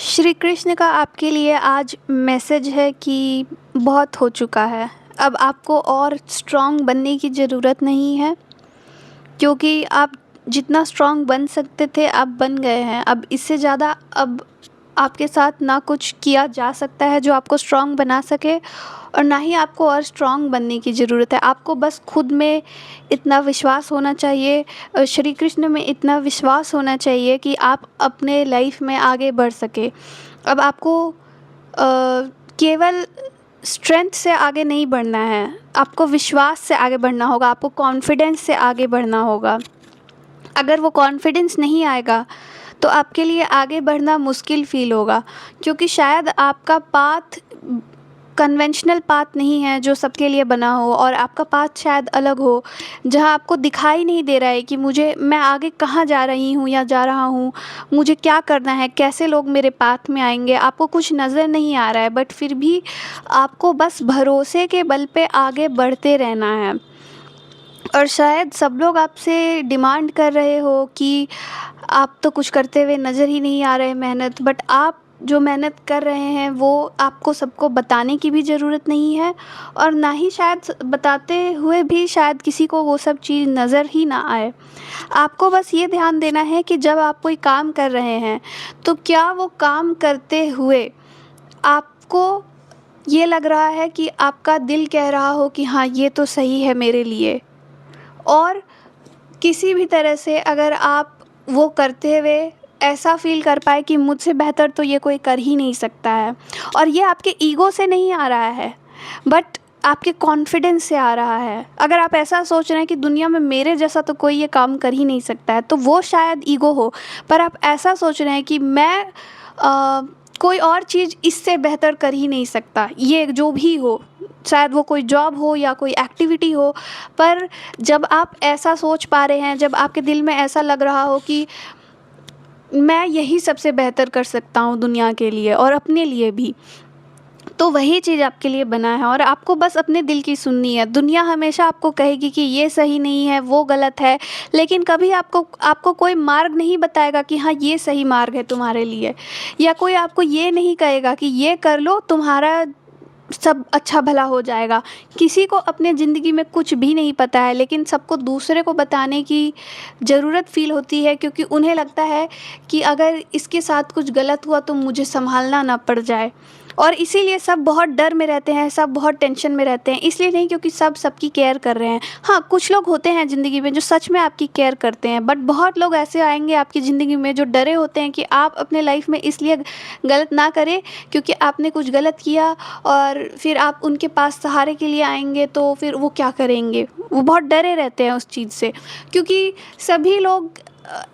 श्री कृष्ण का आपके लिए आज मैसेज है कि बहुत हो चुका है। अब आपको और स्ट्रॉन्ग बनने की ज़रूरत नहीं है, क्योंकि आप जितना स्ट्रॉन्ग बन सकते थे आप बन गए हैं। अब इससे ज़्यादा अब आपके साथ ना कुछ किया जा सकता है जो आपको स्ट्रॉन्ग बना सके, और ना ही आपको और स्ट्रॉन्ग बनने की ज़रूरत है। आपको बस खुद में इतना विश्वास होना चाहिए, श्री कृष्ण में इतना विश्वास होना चाहिए कि आप अपने लाइफ में आगे बढ़ सके। अब आपको केवल स्ट्रेंथ से आगे नहीं बढ़ना है, आपको विश्वास से आगे बढ़ना होगा, आपको कॉन्फिडेंस से आगे बढ़ना होगा। अगर वो कॉन्फिडेंस नहीं आएगा तो आपके लिए आगे बढ़ना मुश्किल फ़ील होगा, क्योंकि शायद आपका पाथ कन्वेंशनल पाथ नहीं है जो सबके लिए बना हो, और आपका पाथ शायद अलग हो, जहाँ आपको दिखाई नहीं दे रहा है कि मैं आगे कहाँ जा रही हूँ या जा रहा हूँ, मुझे क्या करना है, कैसे लोग मेरे पाथ में आएंगे। आपको कुछ नज़र नहीं आ रहा है, बट फिर भी आपको बस भरोसे के बल पे आगे बढ़ते रहना है। और शायद सब लोग आपसे डिमांड कर रहे हो कि आप तो कुछ करते हुए नज़र ही नहीं आ रहे मेहनत, बट आप जो मेहनत कर रहे हैं वो आपको सबको बताने की भी ज़रूरत नहीं है, और ना ही शायद बताते हुए भी शायद किसी को वो सब चीज़ नज़र ही ना आए। आपको बस ये ध्यान देना है कि जब आप कोई काम कर रहे हैं तो क्या वो काम करते हुए आपको ये लग रहा है कि आपका दिल कह रहा हो कि हाँ ये तो सही है मेरे लिए। और किसी भी तरह से अगर आप वो करते हुए ऐसा फ़ील कर पाए कि मुझसे बेहतर तो ये कोई कर ही नहीं सकता है, और ये आपके ईगो से नहीं आ रहा है बट आपके कॉन्फिडेंस से आ रहा है। अगर आप ऐसा सोच रहे हैं कि दुनिया में मेरे जैसा तो कोई ये काम कर ही नहीं सकता है, तो वो शायद ईगो हो। पर आप ऐसा सोच रहे हैं कि मैं कोई और चीज़ इससे बेहतर कर ही नहीं सकता, ये जो भी हो, शायद वो कोई जॉब हो या कोई एक्टिविटी हो। पर जब आप ऐसा सोच पा रहे हैं, जब आपके दिल में ऐसा लग रहा हो कि मैं यही सबसे बेहतर कर सकता हूँ दुनिया के लिए और अपने लिए भी, तो वही चीज़ आपके लिए बना है। और आपको बस अपने दिल की सुननी है। दुनिया हमेशा आपको कहेगी कि ये सही नहीं है, वो गलत है, लेकिन कभी आपको आपको कोई मार्ग नहीं बताएगा कि हाँ ये सही मार्ग है तुम्हारे लिए, या कोई आपको ये नहीं कहेगा कि ये कर लो तुम्हारा सब अच्छा भला हो जाएगा। किसी को अपने ज़िंदगी में कुछ भी नहीं पता है, लेकिन सबको दूसरे को बताने की ज़रूरत फ़ील होती है, क्योंकि उन्हें लगता है कि अगर इसके साथ कुछ गलत हुआ तो मुझे संभालना ना पड़ जाए। और इसीलिए सब बहुत डर में रहते हैं, सब बहुत टेंशन में रहते हैं। इसलिए नहीं क्योंकि सब सबकी केयर कर रहे हैं। हाँ, कुछ लोग होते हैं ज़िंदगी में जो सच में आपकी केयर करते हैं, बट बहुत लोग ऐसे आएंगे आपकी ज़िंदगी में जो डरे होते हैं कि आप अपने लाइफ में इसलिए गलत ना करें क्योंकि आपने कुछ गलत किया, और फिर आप उनके पास सहारे के लिए आएंगे तो फिर वो क्या करेंगे। वो बहुत डरे रहते हैं उस चीज़ से, क्योंकि सभी लोग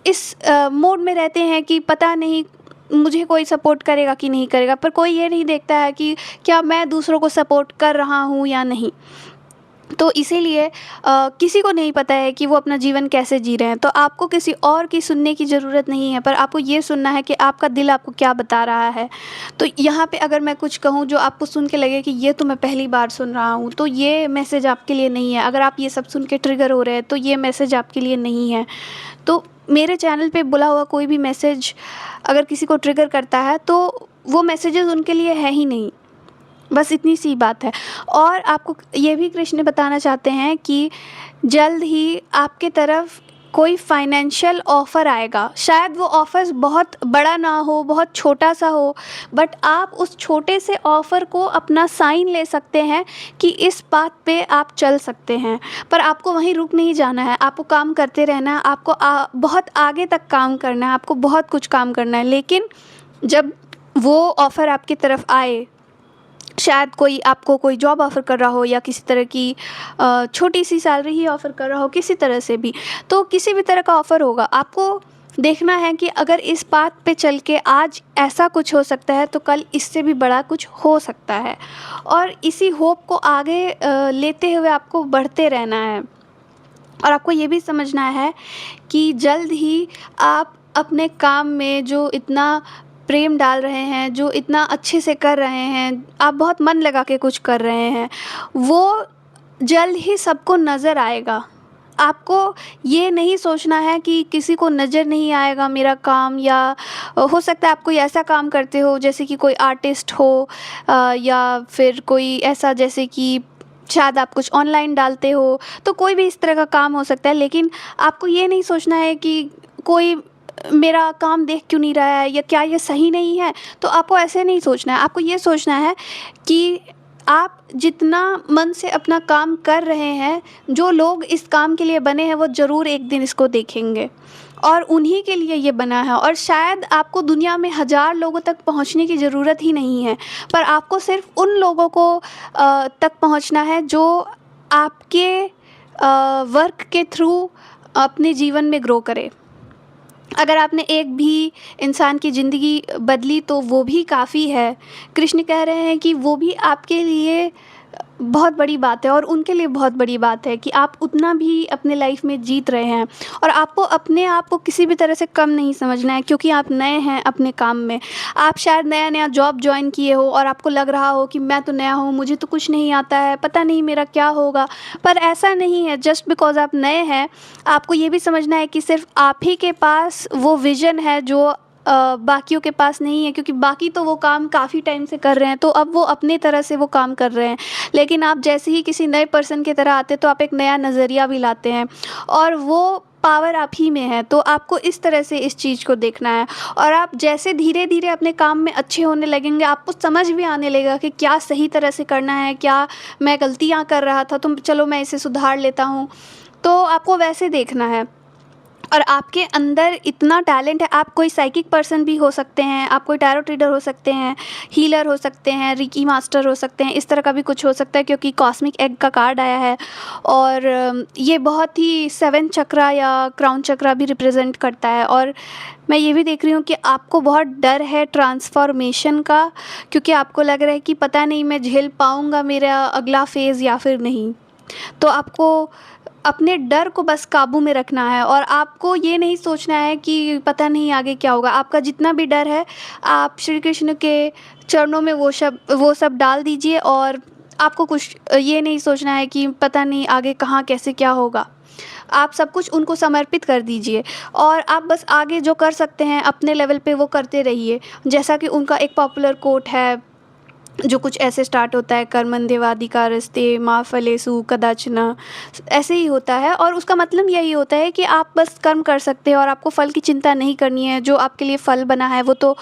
इस मोड में रहते हैं कि पता नहीं मुझे कोई सपोर्ट करेगा कि नहीं करेगा, पर कोई ये नहीं देखता है कि क्या मैं दूसरों को सपोर्ट कर रहा हूँ या नहीं। तो इसीलिए किसी को नहीं पता है कि वो अपना जीवन कैसे जी रहे हैं। तो आपको किसी और की सुनने की ज़रूरत नहीं है, पर आपको ये सुनना है कि आपका दिल आपको क्या बता रहा है। तो यहाँ पे अगर मैं कुछ कहूँ जो आपको सुन के लगे कि ये तो मैं पहली बार सुन रहा हूँ, तो ये मैसेज आपके लिए नहीं है। अगर आप ये सब सुन के ट्रिगर हो रहे हैं तो ये मैसेज आपके लिए नहीं है। तो मेरे चैनल पे बोला हुआ कोई भी मैसेज अगर किसी को ट्रिगर करता है तो वो मैसेजेस उनके लिए है ही नहीं। बस इतनी सी बात है। और आपको ये भी कृष्ण बताना चाहते हैं कि जल्द ही आपके तरफ कोई फाइनेंशियल ऑफ़र आएगा। शायद वो ऑफ़र्स बहुत बड़ा ना हो, बहुत छोटा सा हो, बट आप उस छोटे से ऑफ़र को अपना साइन ले सकते हैं कि इस बात पे आप चल सकते हैं। पर आपको वहीं रुक नहीं जाना है, आपको काम करते रहना है, आपको बहुत आगे तक काम करना है, आपको बहुत कुछ काम करना है। लेकिन जब वो ऑफ़र आपकी तरफ आए, शायद कोई आपको कोई जॉब ऑफ़र कर रहा हो या किसी तरह की छोटी सी सैलरी ही ऑफ़र कर रहा हो, किसी तरह से भी, तो किसी भी तरह का ऑफ़र होगा, आपको देखना है कि अगर इस बात पे चल के आज ऐसा कुछ हो सकता है तो कल इससे भी बड़ा कुछ हो सकता है। और इसी होप को आगे लेते हुए आपको बढ़ते रहना है। और आपको ये भी समझना है कि जल्द ही आप अपने काम में जो इतना प्रेम डाल रहे हैं, जो इतना अच्छे से कर रहे हैं, आप बहुत मन लगा के कुछ कर रहे हैं, वो जल्द ही सबको नज़र आएगा। आपको ये नहीं सोचना है कि किसी को नज़र नहीं आएगा मेरा काम, या हो सकता है आप कोई ऐसा काम करते हो जैसे कि कोई आर्टिस्ट हो, या फिर कोई ऐसा जैसे कि शायद आप कुछ ऑनलाइन डालते हो, तो कोई भी इस तरह का काम हो सकता है। लेकिन आपको ये नहीं सोचना है कि कोई मेरा काम देख क्यों नहीं रहा है, या क्या ये सही नहीं है। तो आपको ऐसे नहीं सोचना है, आपको ये सोचना है कि आप जितना मन से अपना काम कर रहे हैं, जो लोग इस काम के लिए बने हैं वो ज़रूर एक दिन इसको देखेंगे, और उन्हीं के लिए ये बना है। और शायद आपको दुनिया में हज़ार लोगों तक पहुंचने की ज़रूरत ही नहीं है, पर आपको सिर्फ उन लोगों को तक पहुंचना है जो आपके वर्क के थ्रू अपने जीवन में ग्रो करे। अगर आपने एक भी इंसान की ज़िंदगी बदली तो वो भी काफ़ी है। कृष्ण कह रहे हैं कि वो भी आपके लिए बहुत बड़ी बात है, और उनके लिए बहुत बड़ी बात है कि आप उतना भी अपने लाइफ में जीत रहे हैं। और आपको अपने आप को किसी भी तरह से कम नहीं समझना है, क्योंकि आप नए हैं अपने काम में। आप शायद नया नया जॉब ज्वाइन किए हो और आपको लग रहा हो कि मैं तो नया हूँ, मुझे तो कुछ नहीं आता है, पता नहीं मेरा क्या होगा। पर ऐसा नहीं है। जस्ट बिकॉज़ आप नए हैं, आपको ये भी समझना है कि सिर्फ आप ही के पास वो विज़न है जो बाकियों के पास नहीं है, क्योंकि बाकी तो वो काम काफ़ी टाइम से कर रहे हैं, तो अब वो अपने तरह से वो काम कर रहे हैं। लेकिन आप जैसे ही किसी नए पर्सन की तरह आते, तो आप एक नया नज़रिया भी लाते हैं, और वो पावर आप ही में है। तो आपको इस तरह से इस चीज़ को देखना है। और आप जैसे धीरे धीरे अपने काम में अच्छे होने लगेंगे, आपको समझ भी आने लगेगा कि क्या सही तरह से करना है, क्या मैं गलतियाँ कर रहा था तो चलो मैं इसे सुधार लेता हूँ। तो आपको वैसे देखना है। और आपके अंदर इतना टैलेंट है, आप कोई साइकिक पर्सन भी हो सकते हैं, आप कोई टैरोट रीडर हो सकते हैं, हीलर हो सकते हैं, रिकी मास्टर हो सकते हैं, इस तरह का भी कुछ हो सकता है, क्योंकि कॉस्मिक एग का कार्ड आया है। और ये बहुत ही 7 चक्रा या क्राउन चक्रा भी रिप्रेजेंट करता है। और मैं ये भी देख रही हूँ कि आपको बहुत डर है ट्रांसफॉर्मेशन का, क्योंकि आपको लग रहा है कि पता नहीं मैं झेल पाऊँगा मेरा अगला फेज़ या फिर नहीं। तो आपको अपने डर को बस काबू में रखना है, और आपको ये नहीं सोचना है कि पता नहीं आगे क्या होगा। आपका जितना भी डर है, आप श्री कृष्ण के चरणों में वो सब डाल दीजिए, और आपको कुछ ये नहीं सोचना है कि पता नहीं आगे कहाँ कैसे क्या होगा। आप सब कुछ उनको समर्पित कर दीजिए, और आप बस आगे जो कर सकते हैं अपने लेवल पे वो करते रहिए। जैसा कि उनका एक पॉपुलर कोट है जो कुछ ऐसे स्टार्ट होता है, कर्मण्येवाधिकारस्ते मा फलेषु कदाचन, ऐसे ही होता है। और उसका मतलब यही होता है कि आप बस कर्म कर सकते हैं और आपको फल की चिंता नहीं करनी है। जो आपके लिए फल बना है वो तो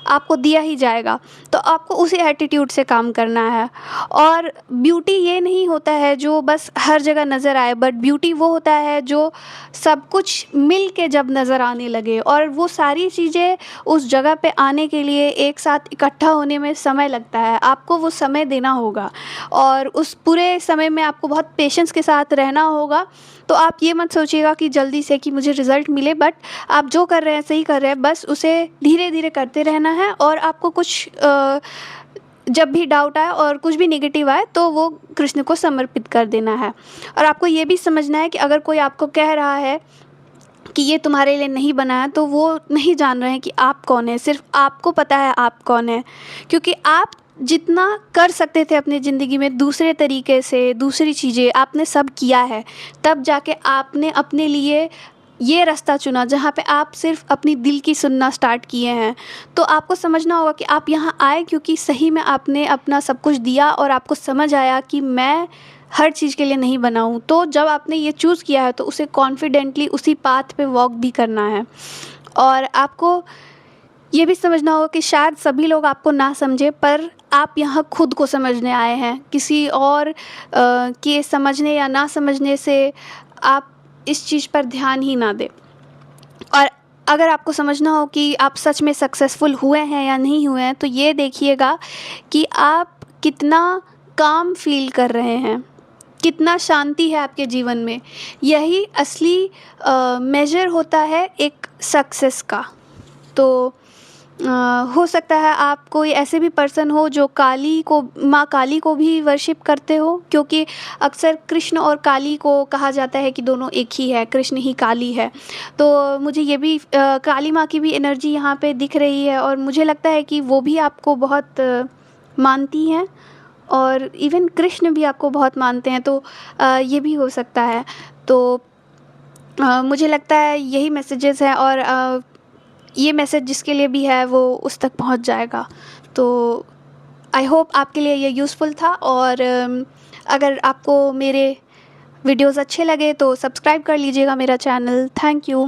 आपको दिया ही जाएगा, तो आपको उसी एटीट्यूड से काम करना है। और ब्यूटी ये नहीं होता है जो बस हर जगह नज़र आए, बट ब्यूटी वो होता है जो सब कुछ मिल के जब नज़र आने लगे। और वो सारी चीज़ें उस जगह पे आने के लिए एक साथ इकट्ठा होने में समय लगता है, आपको वो समय देना होगा, और उस पूरे समय में आपको बहुत पेशेंस के साथ रहना होगा। तो आप ये मत सोचिएगा कि जल्दी से कि मुझे रिज़ल्ट मिले, बट आप जो कर रहे हैं सही कर रहे हैं, बस उसे धीरे धीरे करते रहना है। और आपको कुछ जब भी डाउट आए और कुछ भी नेगेटिव आए तो वो कृष्ण को समर्पित कर देना है। और आपको ये भी समझना है कि अगर कोई आपको कह रहा है कि ये तुम्हारे लिए नहीं बना है, तो वो नहीं जान रहे हैं कि आप कौन हैं। सिर्फ आपको पता है आप कौन हैं, क्योंकि आप जितना कर सकते थे अपनी ज़िंदगी में दूसरे तरीके से, दूसरी चीज़ें आपने सब किया है, तब जाके आपने अपने लिए ये रास्ता चुना जहाँ पे आप सिर्फ अपनी दिल की सुनना स्टार्ट किए हैं। तो आपको समझना होगा कि आप यहाँ आए क्योंकि सही में आपने अपना सब कुछ दिया, और आपको समझ आया कि मैं हर चीज़ के लिए नहीं बना हूँ। तो जब आपने ये चूज़ किया है तो उसे कॉन्फिडेंटली उसी पाथ पे वॉक भी करना है। और आपको ये भी समझना होगा कि शायद सभी लोग आपको ना समझे, पर आप यहाँ खुद को समझने आए हैं। किसी और के समझने या ना समझने से आप इस चीज़ पर ध्यान ही ना दें। और अगर आपको समझना हो कि आप सच में सक्सेसफुल हुए हैं या नहीं हुए हैं, तो ये देखिएगा कि आप कितना काम फील कर रहे हैं, कितना शांति है आपके जीवन में। यही असली मेजर होता है एक सक्सेस का। तो हो सकता है आप कोई ऐसे भी पर्सन हो जो काली को, माँ काली को भी वर्शिप करते हो, क्योंकि अक्सर कृष्ण और काली को कहा जाता है कि दोनों एक ही है, कृष्ण ही काली है। तो मुझे ये भी काली माँ की भी एनर्जी यहाँ पे दिख रही है, और मुझे लगता है कि वो भी आपको बहुत मानती हैं, और इवन कृष्ण भी आपको बहुत मानते हैं। तो ये भी हो सकता है। तो मुझे लगता है यही मैसेजेस हैं, और ये मैसेज जिसके लिए भी है वो उस तक पहुंच जाएगा। तो आई होप आपके लिए ये यूज़फुल था, और अगर आपको मेरे वीडियोस अच्छे लगे तो सब्सक्राइब कर लीजिएगा मेरा चैनल। Thank you.